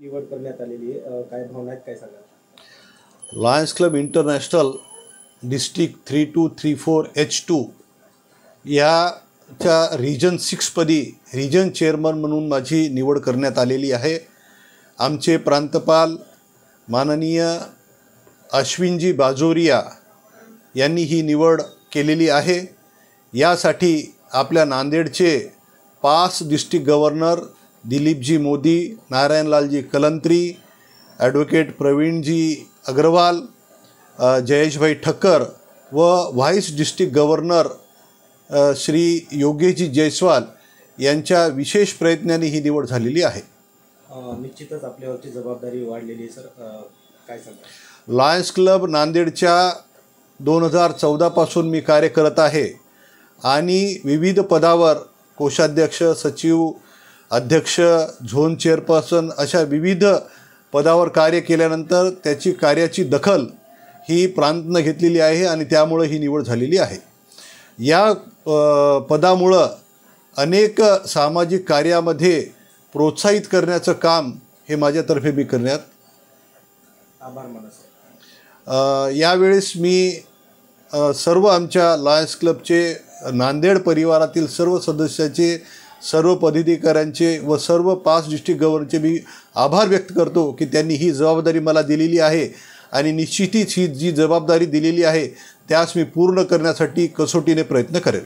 निवड करण्यात आलेली आहे, काय भावना आहेत, काय सांगाल? Lions club international district 3234H2 याच्या रिजन 6पदी रिजन चेअरमन म्हणून माझी निवड करण्यात आलेली आहे। आमचे प्रांतपाल माननीय अश्विनजी बाजोरिया यांनी ही निवड केलेली आहे। यासाठी आपल्या नांदेडचे 5 district governor Dilip ji Modi, नारायणलालजी Kalantri, advocate Pravinji Agarwal, Jayeshbhai Thakkar व vice district governor Shri Yogeshji Jaiswal यांच्या विशेष प्रयत्नांनी ही निवड झालेली आहे। निश्चितच आपल्यावरची जबाबदारी वाढलेली आहे सर, काय सांगाल? लायन्स क्लब नांदेडच्या 2014 पासून मी कार्य करत आहे आणि विविध पदावर कोषाध्यक्ष, सचिव, अध्यक्ष, झोन चेअरपर्सन अशा विविध पदावर कार्य केल्यानंतर त्याची कार्याची दखल ही प्रांतनं घेतलेली आहे आणि त्यामुळे ही निवड झालेली आहे। या पदामुळं अनेक सामाजिक कार्यामध्ये प्रोत्साहित करण्याचं काम हे माझ्यातर्फे मी करण्यात आभार मानतो। यावेळेस मी सर्व आमच्या लायन्स क्लबचे नांदेड परिवारातील सर्व सदस्याचे, सर्व पदाधिकाऱ्यांचे व सर्व 5 डिस्ट्रिक्ट गव्हर्नरचे मी आभार व्यक्त करतो की त्यांनी ही जबाबदारी मला दिलेली आहे आणि निश्चितच ही जी जबाबदारी दिलेली आहे त्यास मी पूर्ण करण्यासाठी कसोटीने प्रयत्न करेन।